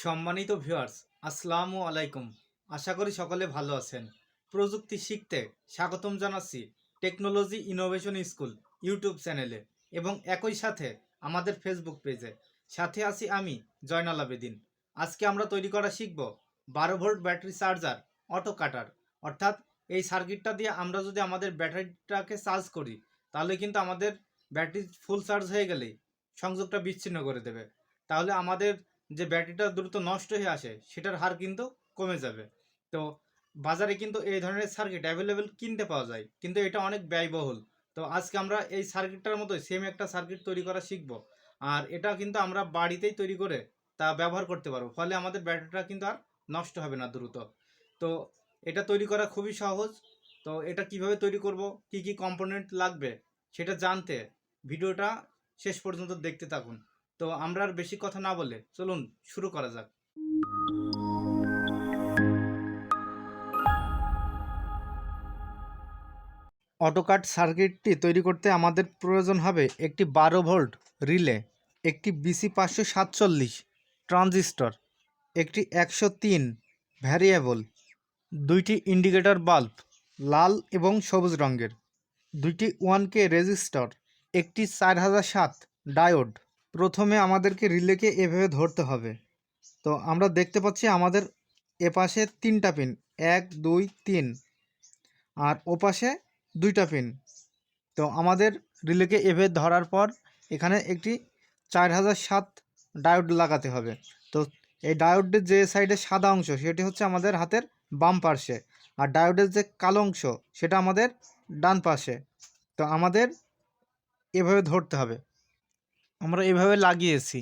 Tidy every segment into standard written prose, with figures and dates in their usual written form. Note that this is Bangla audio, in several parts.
সম্মানিত ভিউয়ার্স, আসসালামু আলাইকুম। আশা করি সকলে ভালো আছেন। প্রযুক্তি শিখতে স্বাগতম জানাচ্ছি টেকনোলজি ইনোভেশন স্কুল ইউটিউব চ্যানেলে এবং একই সাথে আমাদের ফেসবুক পেজে। সাথে আছি আমি জয়নাল আবেদিন। আজকে আমরা তৈরি করা শিখব 12 ভোল্ট ব্যাটারি চার্জার অটো কাটার। অর্থাৎ এই সার্কিটটা দিয়ে আমরা যদি আমাদের ব্যাটারিটাকে চার্জ করি তাহলে কিন্তু আমাদের ব্যাটারি ফুল চার্জ হয়ে গেলেই সংযোগটা বিচ্ছিন্ন করে দেবে। তাহলে আমাদের যে ব্যাটারিটা দ্রুত নষ্ট হয়ে আসে সেটার হার কিন্তু কমে যাবে। তো বাজারে কিন্তু এই ধরনের সার্কিট অ্যাভেলেবেল কিনতে পাওয়া যায়, কিন্তু এটা অনেক ব্যয়বহুল। তো আজকে আমরা এই সার্কিটটার মতোই সেম একটা সার্কিট তৈরি করা শিখব। আর এটা কিন্তু আমরা বাড়িতেই তৈরি করে তা ব্যবহার করতে পারবো, ফলে আমাদের ব্যাটারিটা কিন্তু আর নষ্ট হবে না দ্রুত। তো এটা তৈরি করা খুবই সহজ। তো এটা কিভাবে তৈরি করব, কি কি কম্পোনেন্ট লাগবে সেটা জানতে ভিডিওটা শেষ পর্যন্ত দেখতে থাকুন। তো আমরা আর বেশি কথা না বলে চলুন শুরু করা যাক। অটোকাট সার্কিটটি তৈরি করতে আমাদের প্রয়োজন হবে একটি 12 ভোল্ট রিলে, একটি BC547 ট্রানজিস্টর, একটি 103 ভ্যারিয়েবল, দুইটি ইন্ডিকেটর বাল্ব লাল এবং সবুজ রঙের, দুইটি 1K রেজিস্টর, একটি 4007 ডায়োড। প্রথমে আমাদেরকে রিলেকে এভাবে ধরতে হবে। তো আমরা দেখতে পাচ্ছি আমাদের এপাশে 3টা পিন, 1 2 3, আর ওপাশে 2টা পিন। তো আমাদের রিলেকে এভাবে ধরার পর এখানে একটি 4007 ডায়োড লাগাতে হবে। তো এই ডায়োডের যে সাইডে সাদা অংশ সেটি হচ্ছে আমাদের হাতের বাম পাশে, আর ডায়োডের যে কালো অংশ সেটা আমাদের ডান পাশে। তো আমাদের এভাবে ধরতে হবে। আমরা এভাবে লাগিয়েছি।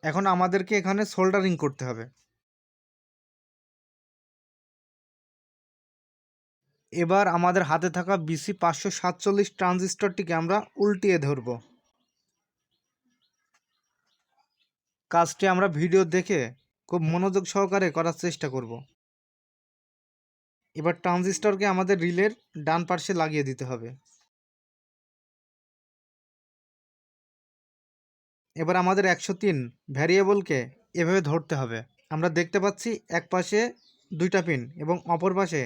এখন আমাদেরকে এখানে সোল্ডারিং করতে হবে। এবার আমাদের হাতে থাকা BC547 ট্রানজিস্টরটিকে আমরা উল্টিয়ে ধরব। কাজটি আমরা ভিডিও দেখে খুব মনোযোগ সহকারে করার চেষ্টা করব। এবার ট্রানজিস্টরকে আমাদের রিলের ডান পাশে লাগিয়ে দিতে হবে। এবার আমাদের 103 ভ্যারিয়েবলকে এভাবে ধরতে হবে। আমরা দেখতে পাচ্ছি এক পাশে 2টা পিন এবং অপর পাশে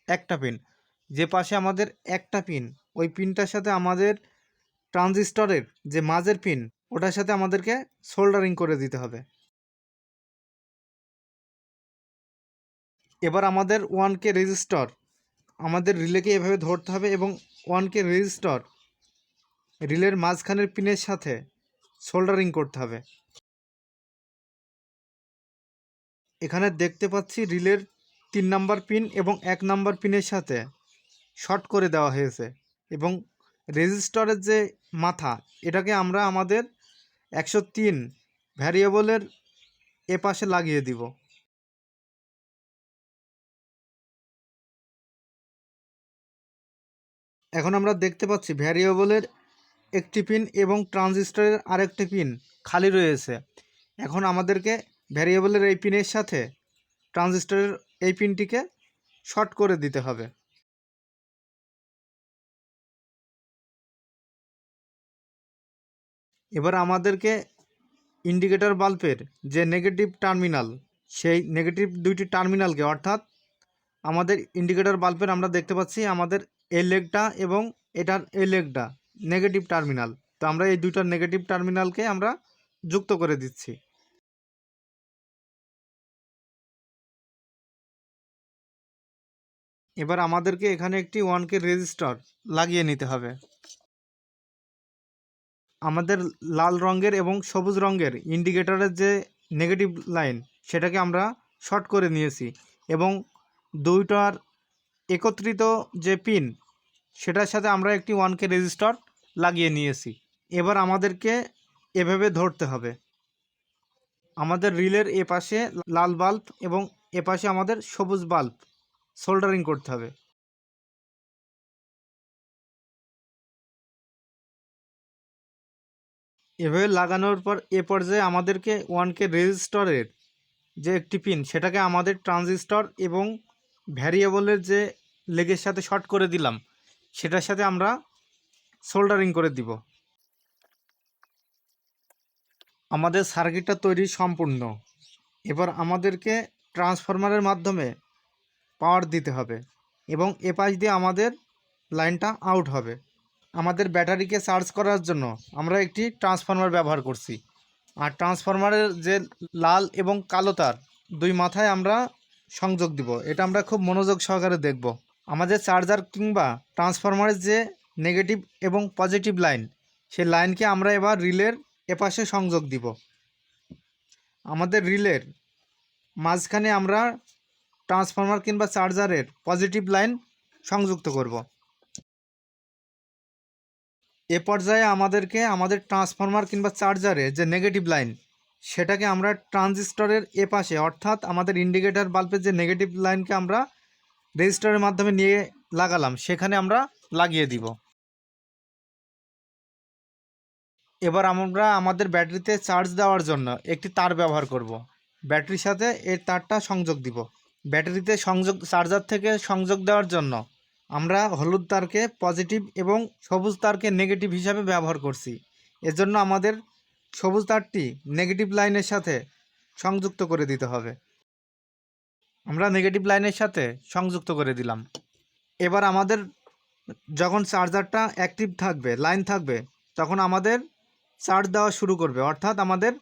একটা পিন। যে পাশে আমাদের একটা পিন, ওই পিনটার সাথে আমাদের ট্রানজিস্টরের যে মাঝের পিন ওটার সাথে আমাদেরকে সোল্ডারিং করে দিতে হবে। এবার আমাদের 1K রেজিস্টর আমাদের রিলেকে এভাবে ধরতে হবে এবং 1K রেজিস্টর রিলের মাঝখানের পিনের সাথে সোল্ডারিং করতে হবে। এখানে দেখতে পাচ্ছি রিলের 3 নাম্বার পিন এবং 1 নাম্বার পিনের সাথে শর্ট করে দেওয়া হয়েছে এবং রেজিস্টরের যে মাথা এটাকে আমরা আমাদের 103 ভ্যারিয়েবলের এপাশে লাগিয়ে দিব। এখন আমরা দেখতে পাচ্ছি ভ্যারিয়েবলের একটি পিন এবং ট্রানজিস্টরের আরেকটি পিন খালি রয়েছে। এখন আমাদেরকে ভ্যারিয়েবলের এই পিনের সাথে ট্রানজিস্টরের এই পিনটিকে শর্ট করে দিতে হবে। এবার আমাদেরকে ইন্ডিকেটর বাল্বের যে নেগেটিভ টার্মিনাল, সেই নেগেটিভ দুইটি টার্মিনালকে, অর্থাৎ আমাদের ইন্ডিকেটর বাল্বের আমরা দেখতে পাচ্ছি আমাদের এই লেগটা এবং এটার এই লেগটা নেগেটিভ টার্মিনাল। তো আমরা এই দুইটার নেগেটিভ টার্মিনালকে আমরা যুক্ত করে দিচ্ছি। এবার আমাদেরকে এখানে একটি 1K রেজিস্টর লাগিয়ে নিতে হবে। আমাদের লাল রঙের এবং সবুজ রঙের ইন্ডিকেটরের যে নেগেটিভ লাইন সেটাকে আমরা শর্ট করে নিয়েছি এবং দুইটার একত্রিত যে পিন সেটার সাথে আমরা একটি 1K রেজিস্টর লাগিয়ে নিয়েছি। এবার আমাদেরকে এভাবে ধরতে হবে। আমাদের রিলের এপাশে লাল বাল্ব এবং এপাশে আমাদের সবুজ বাল্ব সোল্ডারিং করতে হবে। এভাবে লাগানোর পর এ পর্যায়ে আমাদেরকে 1K রেজিস্টরের যে একটি পিন সেটাকে আমাদের ট্রানজিস্টর এবং ভ্যারিয়েবলের যে লেগের সাথে শর্ট করে দিলাম সেটার সাথে আমরা সোল্ডারিং করে দিব। আমাদের সার্কিটটা তৈরি সম্পূর্ণ। এবার আমাদেরকে ট্রান্সফরমারের মাধ্যমে পাওয়ার দিতে হবে এবং এ পাশ দিয়ে আমাদের লাইনটা আউট হবে। আমাদের ব্যাটারিকে চার্জ করার জন্য আমরা একটি ট্রান্সফরমার ব্যবহার করছি। আর ট্রান্সফরমারের যে লাল এবং কালো তার দুই মাথায় আমরা সংযোগ দিব, এটা আমরা খুব মনোযোগ সহকারে দেখব। আমাদের চার্জার কিংবা ট্রান্সফরমারের যে নেগেটিভ এবং পজিটিভ লাইন, সেই লাইনকে আমরা এবার রিলের এপাশে সংযোগ দিব। আমাদের রিলের মাঝখানে আমরা ট্রান্সফরমার কিংবা চার্জারের পজিটিভ লাইন সংযুক্ত করব। এ পর্যায়ে আমাদেরকে আমাদের ট্রান্সফরমার কিংবা চার্জারের যে নেগেটিভ লাইন, সেটাকে আমরা ট্রানজিস্টরের এপাশে অর্থাৎ আমাদের ইন্ডিকেটর বাল্বের যে নেগেটিভ লাইনকে আমরা রেজিস্টারের মাধ্যমে নিয়ে লাগালাম, সেখানে আমরা লাগিয়ে দিব। এবার আমরা আমাদের ব্যাটারিতে চার্জ দেওয়ার জন্য একটি তার ব্যবহার করব। ব্যাটারির সাথে এর তারটা সংযোগ দিব। ব্যাটারিতে চার্জার থেকে সংযোগ দেওয়ার জন্য আমরা হলুদ তারকে পজিটিভ এবং সবুজ তারকে নেগেটিভ হিসাবে ব্যবহার করছি। এজন্য আমাদের সবুজ তারটি নেগেটিভ লাইনের সাথে সংযুক্ত করে দিতে হবে। আমরা নেগেটিভ লাইনের সাথে সংযুক্ত করে দিলাম। এবার আমাদের যখন চার্জারটা অ্যাক্টিভ থাকবে, লাইন থাকবে, তখন আমাদের চার্জ দেওয়া শুরু করবে, অর্থাৎ আমাদের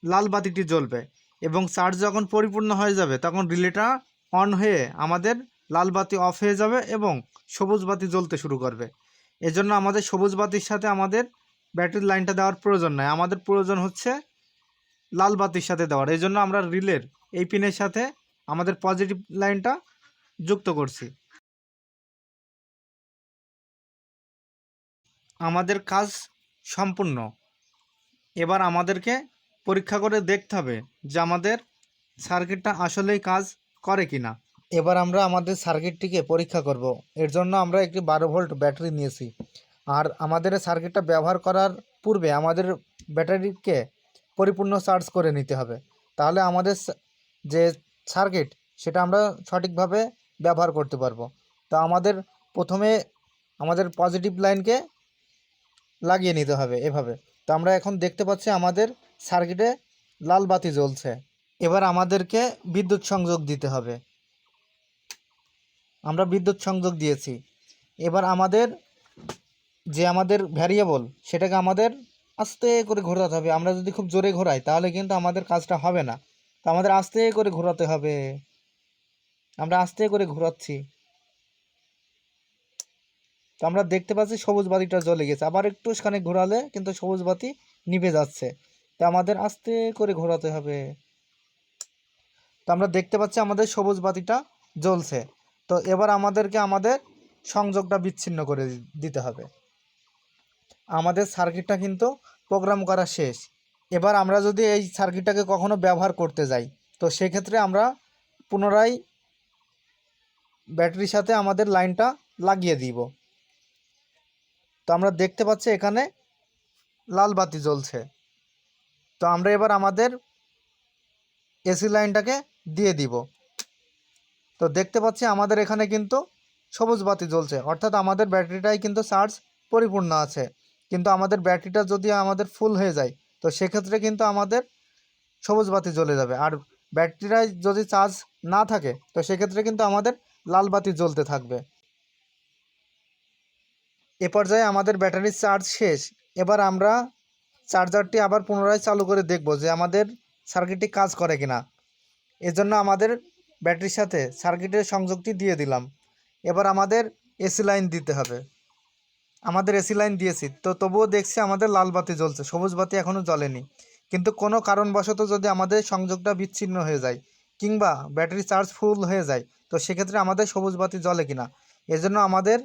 লাল বাতিটি জ্বলবে। এবং চার্জ যখন পরিপূর্ণ হয়ে যাবে তখন রিলেটা অন হয়ে আমাদের লাল বাতি অফ হয়ে যাবে এবং সবুজ বাতি জ্বলতে শুরু করবে। এজন্য আমাদের সবুজ বাতির সাথে আমাদের ব্যাটারির লাইনটা দেওয়ার প্রয়োজন নয়, আমাদের প্রয়োজন হচ্ছে লাল বাতির সাথে দেওয়ার। এই জন্য আমরা রিলের এই পিনের সাথে আমাদের পজিটিভ লাইনটা যুক্ত করছি। আমাদের কাজ সম্পূর্ণ। এবার আমাদেরকে পরীক্ষা করে দেখতে হবে যে আমাদের সার্কিটটা আসলেই কাজ করে কি না। এবার আমরা আমাদের সার্কিটটিকে পরীক্ষা করব। এর জন্য আমরা একটি 12 ভোল্ট ব্যাটারি নিয়েছি। আর আমাদের সার্কিটটা ব্যবহার করার পূর্বে আমাদের ব্যাটারিকে পরিপূর্ণ চার্জ করে নিতে হবে, তাহলে আমাদের যে সার্কিট সেটা আমরা সঠিকভাবে ব্যবহার করতে পারবো। তো আমাদের প্রথমে আমাদের পজিটিভ লাইনকে লাগিয়ে নিতে হবে এভাবে। তো আমরা এখন দেখতে পাচ্ছি আমাদের সার্কিটে লাল বাতি জ্বলছে। এবার আমাদেরকে বিদ্যুৎ সংযোগ দিতে হবে। আমরা বিদ্যুৎ সংযোগ দিয়েছি। এবার আমাদের আমাদের ভ্যারিয়েবল, সেটাকে আমাদের আস্তে করে ঘোরাতে হবে। আমরা যদি খুব জোরে ঘোরাই তাহলে কিন্তু আমাদের কাজটা হবে না। তো আমাদের আস্তে করে ঘোরাতে হবে। আমরা আস্তে করে ঘোরাচ্ছি। তো আমরা দেখতে পাচ্ছি সবুজ বাতিটা জ্বলে গেছে। আবার একটুখানি ঘোরালে কিন্তু সবুজ বাতি নিভে যাচ্ছে। তো আমাদের আস্তে করে ঘোরাতে হবে। তো আমরা দেখতে পাচ্ছি আমাদের সবুজ বাতিটা জ্বলছে। তো এবার আমাদেরকে আমাদের সংযোগটা বিচ্ছিন্ন করে দিতে হবে। আমাদের সার্কিটটা কিন্তু প্রোগ্রাম করা শেষ। এবার আমরা যদি এই সার্কিটটাকে কখনো ব্যবহার করতে যাই, তো সেক্ষেত্রে আমরা পুনরায় ব্যাটারির সাথে আমাদের লাইনটা লাগিয়ে দিব। তো আমরা দেখতে পাচ্ছি এখানে লাল বাতি জ্বলছে। তো আমরা এবার আমাদের এসি লাইনটাকে দিয়ে দিব। তো দেখতে পাচ্ছি আমাদের এখানে কিন্তু সবুজ বাতি জ্বলছে, অর্থাৎ আমাদের ব্যাটারিটাই কিন্তু চার্জ পরিপূর্ণ আছে। কিন্তু আমাদের ব্যাটারিটা যদি আমাদের ফুল হয়ে যায়, তো সেক্ষেত্রে কিন্তু আমাদের সবুজ বাতি জ্বলে যাবে। আর ব্যাটারিটায় যদি চার্জ না থাকে, তো সেক্ষেত্রে কিন্তু আমাদের লাল বাতি জ্বলতে থাকবে। এ পর্যায়ে আমাদের ব্যাটারির চার্জ শেষ। এবার আমরা চার্জারটি আবার পুনরায় চালু করে দেখব যে আমাদের সার্কিটটি কাজ করে কিনা। এজন্য আমাদের ব্যাটারির সাথে সার্কিটের সংযোগটি দিয়ে দিলাম। এবার আমাদের এসি লাইন দিতে হবে। আমাদের এসি লাইন দিয়েছি, তো তবুও দেখছি আমাদের লাল বাতি জ্বলছে, সবুজ বাতি এখনও জ্বলেনি। কিন্তু কোনো কারণবশত যদি আমাদের সংযোগটা বিচ্ছিন্ন হয়ে যায় কিংবা ব্যাটারি চার্জ ফুল হয়ে যায়, তো সেক্ষেত্রে আমাদের সবুজ বাতি জ্বলে কিনা। এজন্য আমাদের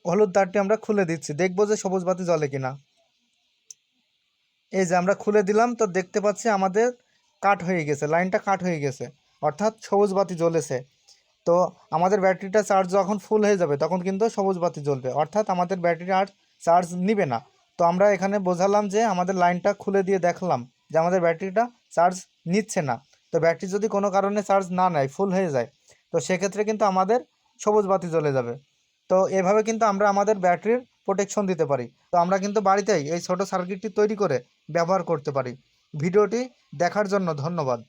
হলুদ তারটি আমরা খুলে দিচ্ছি, দেখব যে সবুজ বাতি জ্বলে কিনা। এই যে আমরা খুলে দিলাম, তো দেখতে পাচ্ছি আমাদের কাট হয়ে গেছে, লাইনটা কাট হয়ে গেছে, অর্থাৎ সবুজ বাতি জ্বলেছে। তো আমাদের ব্যাটারিটা চার্জ যখন ফুল হয়ে যাবে তখন কিন্তু সবুজ বাতি জ্বলবে, অর্থাৎ আমাদের ব্যাটারি আর চার্জ নিবে না। তো আমরা এখানে বোঝালাম যে আমাদের লাইনটা খুলে দিয়ে দেখলাম যে আমাদের ব্যাটারিটা চার্জ নিচ্ছে না। তো ব্যাটারি যদি কোনো কারণে চার্জ না নেয়, ফুল হয়ে যায়, তো সেক্ষেত্রে কিন্তু আমাদের সবুজ বাতি জ্বলে যাবে। তো এভাবে কিন্তু আমরা আমাদের ব্যাটারির প্রোটেকশন দিতে পারি। তো আমরা কিন্তু বাড়িতেই এই ছোট সার্কিটটি তৈরি করে ব্যবহার করতে পারি। ভিডিওটি দেখার জন্য ধন্যবাদ।